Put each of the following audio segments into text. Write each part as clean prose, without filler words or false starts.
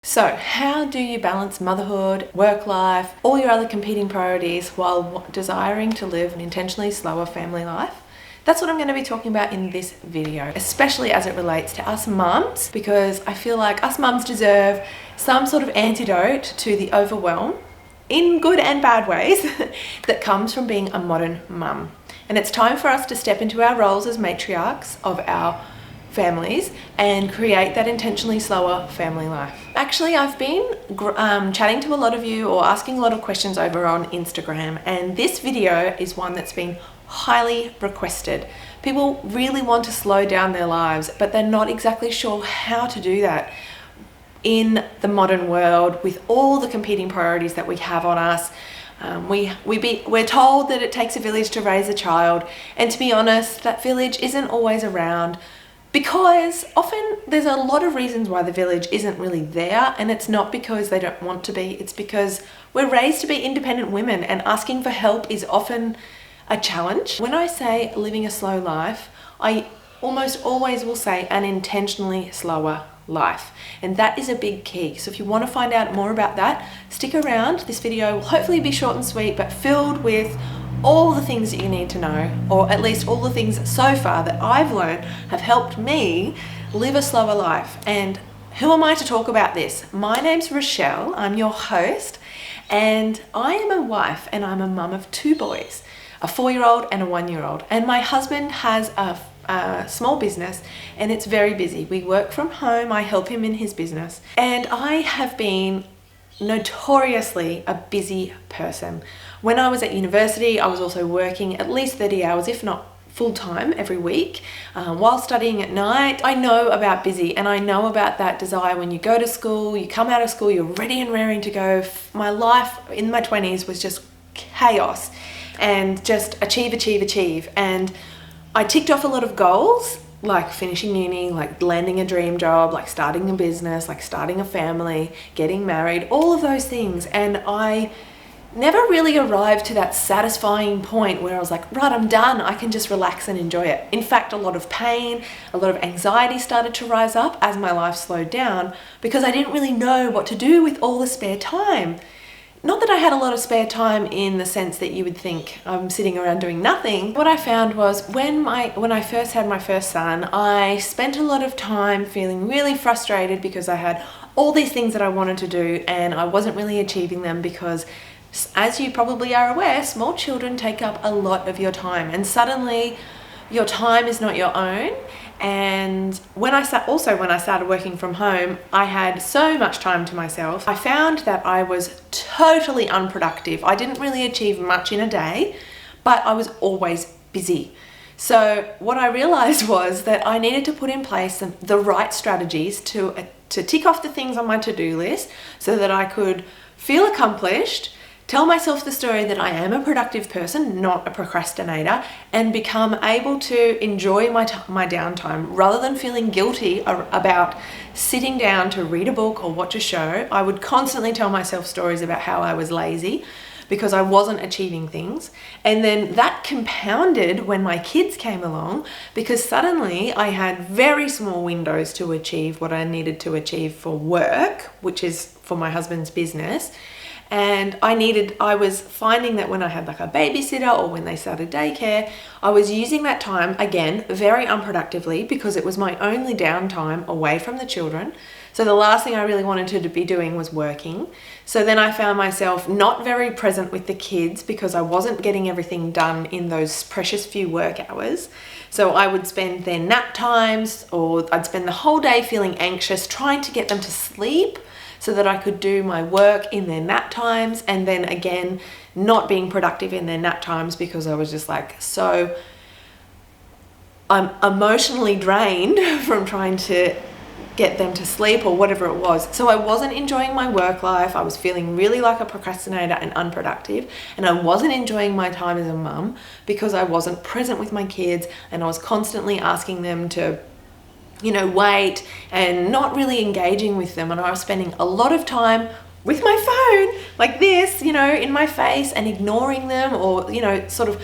So, how do you balance motherhood, work life, all your other competing priorities while desiring to live an intentionally slower family life? That's what I'm going to be talking about in this video, especially as it relates to us mums, because I feel like us mums deserve some sort of antidote to the overwhelm, in good and bad ways, that comes from being a modern mum. And it's time for us to step into our roles as matriarchs of our families and create that intentionally slower family life. Actually, I've been chatting to a lot of you or asking a lot of questions over on Instagram, and this video is one that's been highly requested. People really want to slow down their lives, but they're not exactly sure how to do that in the modern world with all the competing priorities that we have on us. We're told that it takes a village to raise a child, and to be honest, that village isn't always around, because often there's a lot of reasons why the village isn't really there, and it's not because they don't want to be, it's because we're raised to be independent women, and asking for help is often a challenge. When I say living a slow life, I almost always will say an intentionally slower life, and that is a big key. So if you want to find out more about that, stick around. This video will hopefully be short and sweet, but filled with all the things that you need to know, or at least all the things so far that I've learned have helped me live a slower life. And who am I to talk about this? My name's Rochelle, I'm your host, and I am a wife and I'm a mum of two boys, a 4-year-old and a 1-year-old. And my husband has a small business, and it's very busy. We work from home, I help him in his business, and I have been notoriously a busy person. When I was at university, I was also working at least 30 hours, if not full-time, every week, while studying at night. I know about busy, and I know about that desire when you go to school, you come out of school, you're ready and raring to go. My life in my 20s was just chaos and just achieve. And I ticked off a lot of goals, like finishing uni, like landing a dream job, like starting a business, like starting a family, getting married, all of those things. And I never really arrived to that satisfying point where I was like, right, I'm done, I can just relax and enjoy it. In fact, a lot of pain, a lot of anxiety started to rise up as my life slowed down, because I didn't really know what to do with all the spare time. Not that I had a lot of spare time in the sense that you would think I'm sitting around doing nothing. What I found was when I first had my first son, I spent a lot of time feeling really frustrated because I had all these things that I wanted to do and I wasn't really achieving them, because, as you probably are aware, small children take up a lot of your time, and suddenly your time is not your own. And when I started working from home, I had so much time to myself. I found that I was totally unproductive. I didn't really achieve much in a day, but I was always busy. So what I realized was that I needed to put in place the right strategies to tick off the things on my to-do list so that I could feel accomplished, tell myself the story that I am a productive person, not a procrastinator, and become able to enjoy my downtime rather than feeling guilty about sitting down to read a book or watch a show. I would constantly tell myself stories about how I was lazy because I wasn't achieving things. And then that compounded when my kids came along, because suddenly I had very small windows to achieve what I needed to achieve for work, which is for my husband's business. And I was finding that when I had like a babysitter or when they started daycare, I was using that time, again, very unproductively, because it was my only downtime away from the children. So the last thing I really wanted to be doing was working. So then I found myself not very present with the kids because I wasn't getting everything done in those precious few work hours. So I would spend their nap times, or I'd spend the whole day feeling anxious, trying to get them to sleep so that I could do my work in their nap times, and then again, not being productive in their nap times because I was just like, I'm emotionally drained from trying to get them to sleep or whatever it was. So I wasn't enjoying my work life. I was feeling really like a procrastinator and unproductive, and I wasn't enjoying my time as a mum because I wasn't present with my kids, and I was constantly asking them to wait and not really engaging with them. And I was spending a lot of time with my phone like this, in my face, and ignoring them, or, sort of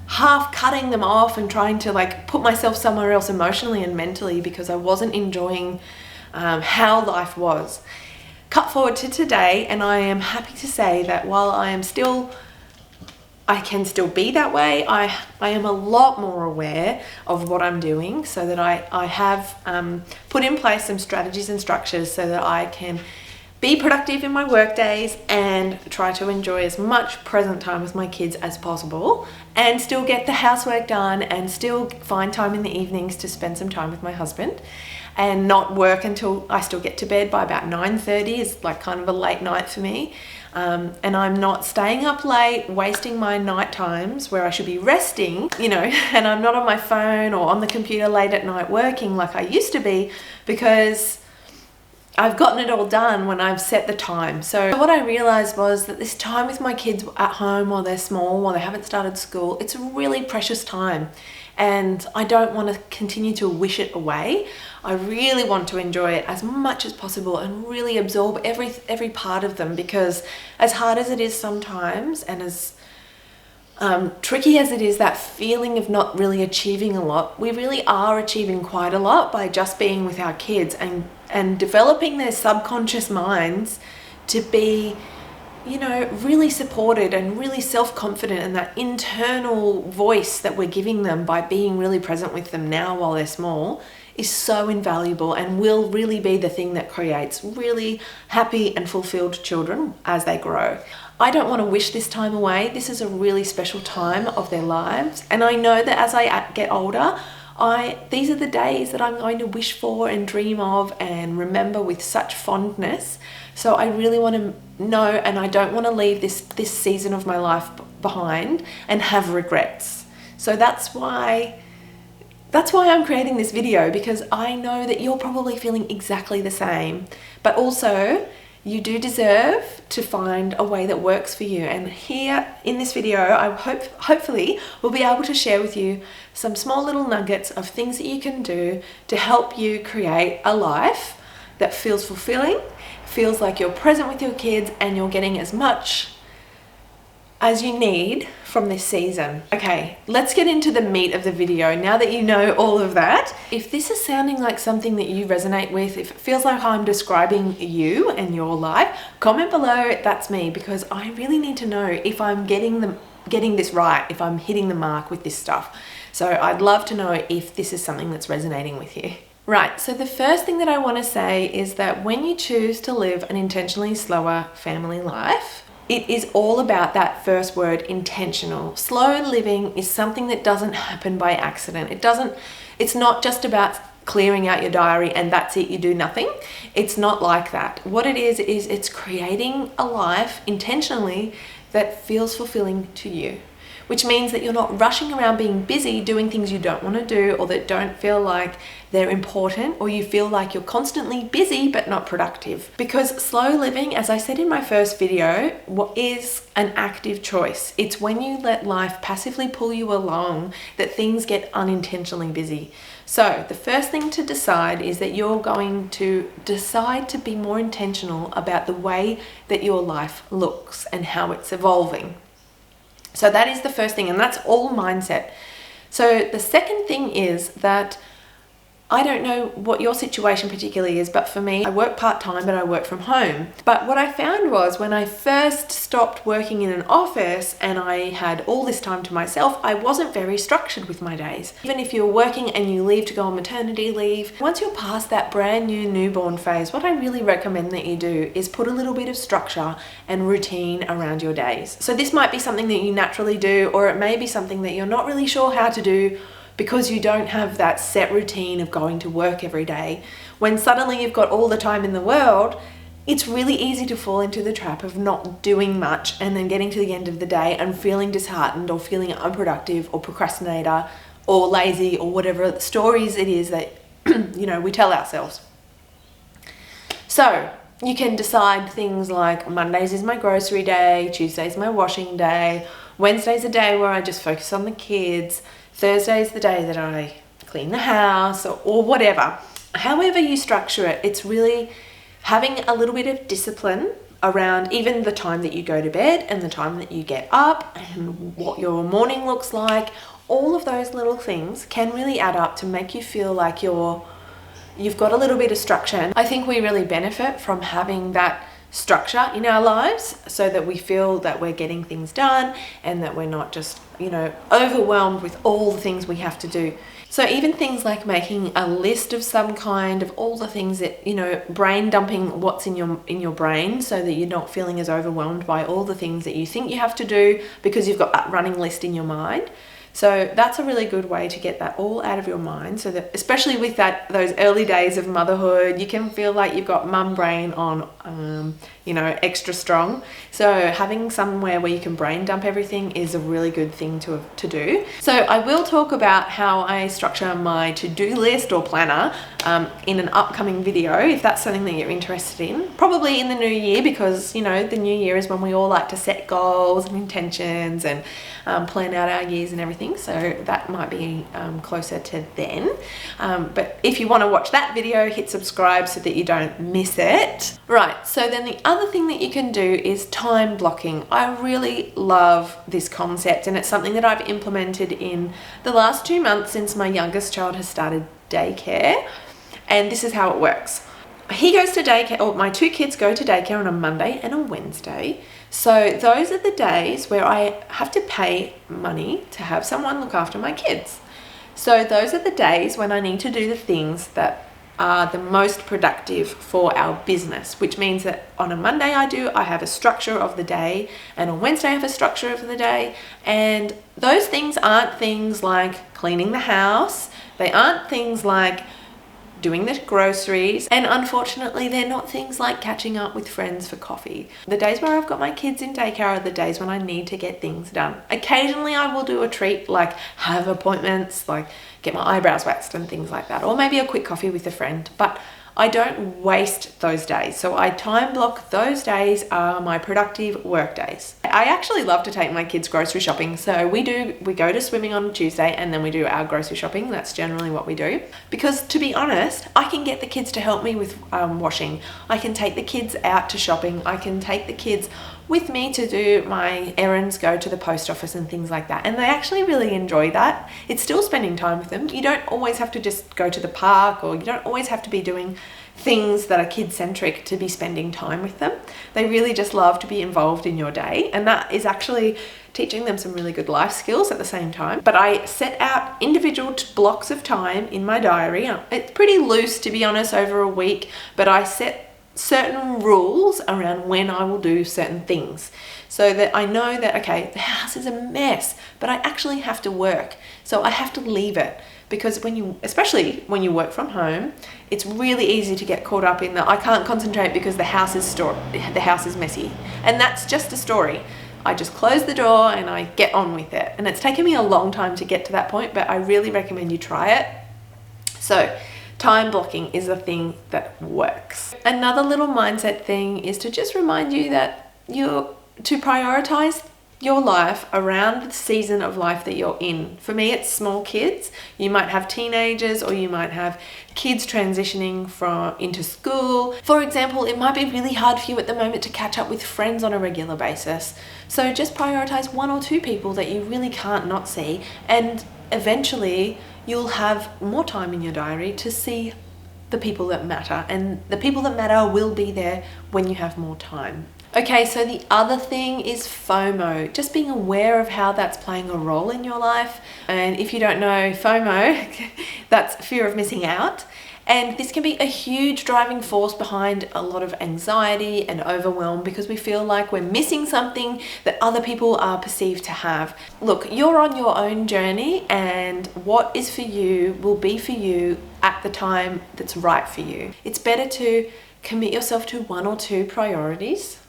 half cutting them off and trying to like put myself somewhere else emotionally and mentally because I wasn't enjoying how life was. cut forward to today, and I am happy to say that while I can still be that way, I am a lot more aware of what I'm doing, so that I have put in place some strategies and structures so that I can be productive in my work days and try to enjoy as much present time with my kids as possible, and still get the housework done and still find time in the evenings to spend some time with my husband, and not work until I still get to bed by about 9:30 is like kind of a late night for me. And I'm not staying up late, wasting my night times where I should be resting, and I'm not on my phone or on the computer late at night working like I used to be, because I've gotten it all done when I've set the time. So what I realized was that this time with my kids at home while they're small, while they haven't started school, it's a really precious time. And I don't want to continue to wish it away. I really want to enjoy it as much as possible and really absorb every part of them, because as hard as it is sometimes, and as tricky as it is, that feeling of not really achieving a lot, we really are achieving quite a lot by just being with our kids and developing their subconscious minds to be, really supported and really self-confident, and that internal voice that we're giving them by being really present with them now while they're small is so invaluable, and will really be the thing that creates really happy and fulfilled children as they grow. I don't want to wish this time away. This is a really special time of their lives, and I know that as I get older, these are the days that I'm going to wish for and dream of and remember with such fondness. So I really want to know, and I don't want to leave this season of my life behind and have regrets. So that's why I'm creating this video, because I know that you're probably feeling exactly the same, but also you do deserve to find a way that works for you. And here in this video, I hopefully will be able to share with you some small little nuggets of things that you can do to help you create a life that feels fulfilling, feels like you're present with your kids, and you're getting as much as you need from this season. Okay, let's get into the meat of the video now that you know all of that. If this is sounding like something that you resonate with, if it feels like I'm describing you and your life, comment below that's me, because I really need to know if I'm getting this right, if I'm hitting the mark with this stuff. So I'd love to know if this is something that's resonating with you. Right, so the first thing that I want to say is that when you choose to live an intentionally slower family life, it is all about that first word, intentional. Slow living is something that doesn't happen by accident. It's not just about clearing out your diary and that's it, you do nothing. It's not like that. What it is it's creating a life intentionally that feels fulfilling to you, which means that you're not rushing around being busy doing things you don't want to do, or that don't feel like they're important, or you feel like you're constantly busy but not productive. Because slow living, as I said in my first video, is an active choice. It's when you let life passively pull you along that things get unintentionally busy. So the first thing to decide is that you're going to decide to be more intentional about the way that your life looks and how it's evolving. So that is the first thing, and that's all mindset. So the second thing is that I don't know what your situation particularly is, but for me, I work part-time, but I work from home. But what I found was when I first stopped working in an office and I had all this time to myself, I wasn't very structured with my days. Even if you're working and you leave to go on maternity leave, once you're past that brand new newborn phase, what I really recommend that you do is put a little bit of structure and routine around your days. So this might be something that you naturally do, or it may be something that you're not really sure how to do because you don't have that set routine of going to work every day. When suddenly you've got all the time in the world, it's really easy to fall into the trap of not doing much and then getting to the end of the day and feeling disheartened or feeling unproductive or procrastinator or lazy or whatever stories it is that we tell ourselves. So you can decide things like Mondays is my grocery day, Tuesday's my washing day, Wednesday's a day where I just focus on the kids, Thursday's the day that I clean the house or whatever. However you structure it, it's really having a little bit of discipline around even the time that you go to bed and the time that you get up and what your morning looks like. All of those little things can really add up to make you feel like you're you've got a little bit of structure. And I think we really benefit from having that structure in our lives so that we feel that we're getting things done and that we're not just, you know, overwhelmed with all the things we have to do. So even things like making a list of some kind of all the things that, you know, brain dumping what's in your brain so that you're not feeling as overwhelmed by all the things that you think you have to do because you've got that running list in your mind. So that's a really good way to get that all out of your mind, so that especially with those early days of motherhood, you can feel like you've got mum brain on, you know, extra strong. So having somewhere where you can brain dump everything is a really good thing to do. So I will talk about how I structure my to-do list or planner in an upcoming video, if that's something that you're interested in. Probably in the new year, because, you know, the new year is when we all like to set goals and intentions and plan out our years and everything. So that might be closer to then. But if you want to watch that video, hit subscribe so that you don't miss it. Right, so then the other thing that you can do is time blocking. I really love this concept, and it's something that I've implemented in the last 2 months since my youngest child has started daycare. And this is how it works. He goes to daycare, or my 2 kids go to daycare on a Monday and a Wednesday. So those are the days where I have to pay money to have someone look after my kids. So those are the days when I need to do the things that are the most productive for our business, which means that on a Monday I have a structure of the day, and on Wednesday I have a structure of the day. And those things aren't things like cleaning the house. They aren't things like doing the groceries, and unfortunately they're not things like catching up with friends for coffee. The days where I've got my kids in daycare are the days when I need to get things done. Occasionally I will do a treat, like have appointments, like get my eyebrows waxed and things like that, or maybe a quick coffee with a friend, but I don't waste those days. So I time block those days are my productive work days. I actually love to take my kids grocery shopping. So we go to swimming on Tuesday and then we do our grocery shopping. That's generally what we do. Because to be honest, I can get the kids to help me with washing. I can take the kids out to shopping. I can take the kids with me to do my errands, go to the post office and things like that. And they actually really enjoy that. It's still spending time with them. You don't always have to just go to the park, or you don't always have to be doing things that are kid-centric to be spending time with them. They really just love to be involved in your day, and that is actually teaching them some really good life skills at the same time. But I set out individual blocks of time in my diary. It's pretty loose, to be honest, over a week, but I set certain rules around when I will do certain things, so that I know that, okay, the house is a mess, but I actually have to work. So I have to leave it, because especially when you work from home, it's really easy to get caught up in I can't concentrate because the house is messy. And that's just a story. I just close the door and I get on with it. And it's taken me a long time to get to that point, but I really recommend you try it. So time blocking is a thing that works. Another little mindset thing is to just remind you that to prioritize your life around the season of life that you're in. For me, it's small kids. You might have teenagers, or you might have kids transitioning into school. For example, it might be really hard for you at the moment to catch up with friends on a regular basis. So just prioritize 1 or 2 people that you really can't not see, and eventually you'll have more time in your diary to see the people that matter, and the people that matter will be there when you have more time. Okay, so the other thing is FOMO, just being aware of how that's playing a role in your life. And if you don't know FOMO, that's fear of missing out. And this can be a huge driving force behind a lot of anxiety and overwhelm, because we feel like we're missing something that other people are perceived to have. Look, you're on your own journey, and what is for you will be for you at the time that's right for you. It's better to commit yourself to 1 or 2 priorities,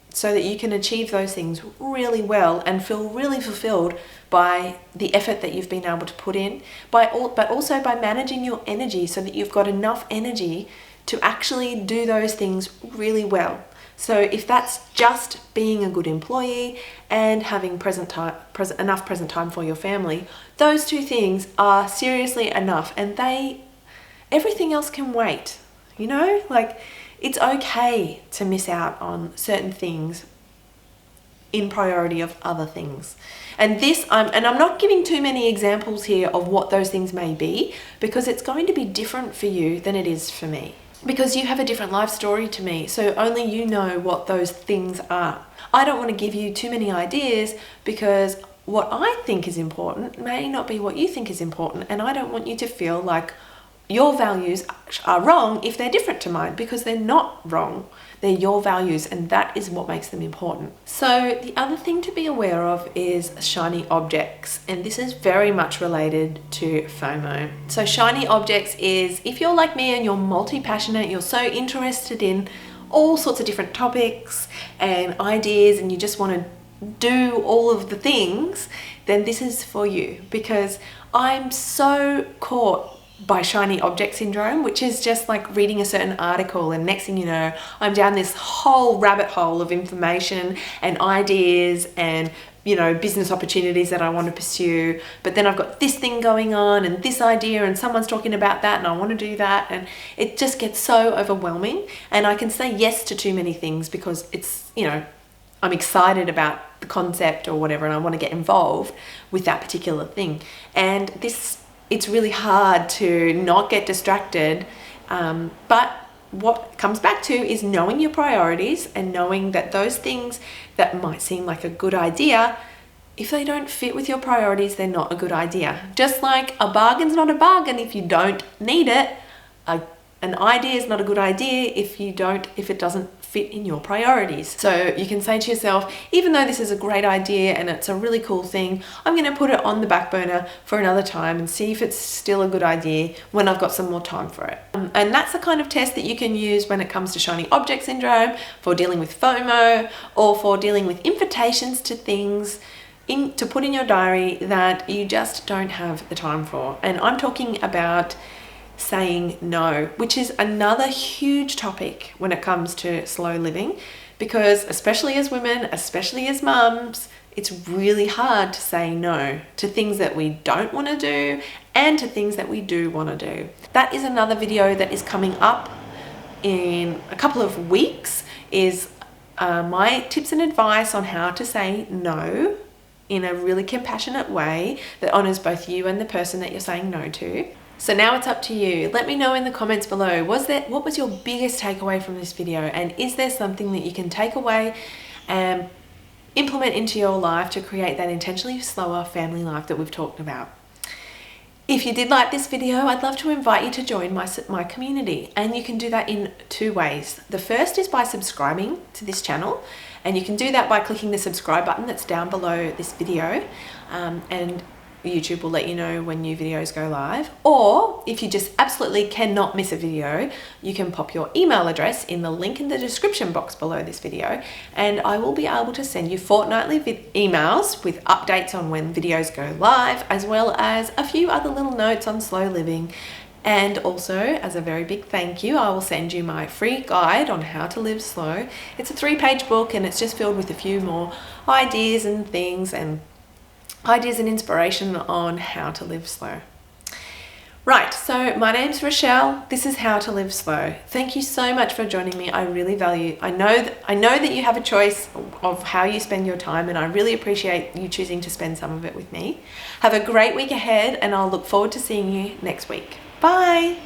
so that you can achieve those things really well and feel really fulfilled by the effort that you've been able to put in, but also by managing your energy so that you've got enough energy to actually do those things really well. So if that's just being a good employee and having enough present time for your family, those 2 things are seriously enough, and everything else can wait, you know? Like, it's okay to miss out on certain things in priority of other things. And I'm not giving too many examples here of what those things may be, because it's going to be different for you than it is for me. Because you have a different life story to me, so only you know what those things are. I don't want to give you too many ideas, because what I think is important may not be what you think is important, and I don't want you to feel like your values are wrong if they're different to mine, because they're not wrong. They're your values, and that is what makes them important. So the other thing to be aware of is shiny objects, and this is very much related to FOMO. So shiny objects is, if you're like me and you're multi-passionate, you're so interested in all sorts of different topics and ideas, and you just want to do all of the things, then this is for you, because I'm so caught by shiny object syndrome, which is just like reading a certain article and next thing you know, I'm down this whole rabbit hole of information and ideas and, you know, business opportunities that I want to pursue. But then I've got this thing going on and this idea and someone's talking about that and I want to do that, and it just gets so overwhelming, and I can say yes to too many things because it's, you know, I'm excited about the concept or whatever and I want to get involved with that particular thing. And it's really hard to not get distracted, but what comes back to is knowing your priorities and knowing that those things that might seem like a good idea, if they don't fit with your priorities, they're not a good idea. Just like a bargain's not a bargain if you don't need it, an idea is not a good idea if it doesn't fit in your priorities. So you can say to yourself, even though this is a great idea and it's a really cool thing, I'm going to put it on the back burner for another time and see if it's still a good idea when I've got some more time for it. And that's the kind of test that you can use when it comes to shiny object syndrome, for dealing with FOMO, or for dealing with invitations to things to put in your diary that you just don't have the time for. And I'm talking about saying no, which is another huge topic when it comes to slow living, because especially as women, especially as mums, it's really hard to say no to things that we don't want to do and to things that we do want to do. That is another video that is coming up in a couple of weeks, is my tips and advice on how to say no in a really compassionate way that honors both you and the person that you're saying no to. So now it's up to you. Let me know in the comments below, what was your biggest takeaway from this video, and is there something that you can take away and implement into your life to create that intentionally slower family life that we've talked about? If you did like this video, I'd love to invite you to join my community, and you can do that in two ways. The first is by subscribing to this channel, and you can do that by clicking the subscribe button that's down below this video, and YouTube will let you know when new videos go live. Or if you just absolutely cannot miss a video, you can pop your email address in the link in the description box below this video, and I will be able to send you fortnightly emails with updates on when videos go live, as well as a few other little notes on slow living. And also, as a very big thank you, I will send you my free guide on how to live slow. It's a 3-page book, and it's just filled with a few more ideas and things, and ideas and inspiration on how to live slow. Right, so my name's Rochelle. This is How to Live Slow. Thank you so much for joining me. I really value, I know that you have a choice of how you spend your time, and I really appreciate you choosing to spend some of it with me. Have a great week ahead, and I'll look forward to seeing you next week. Bye.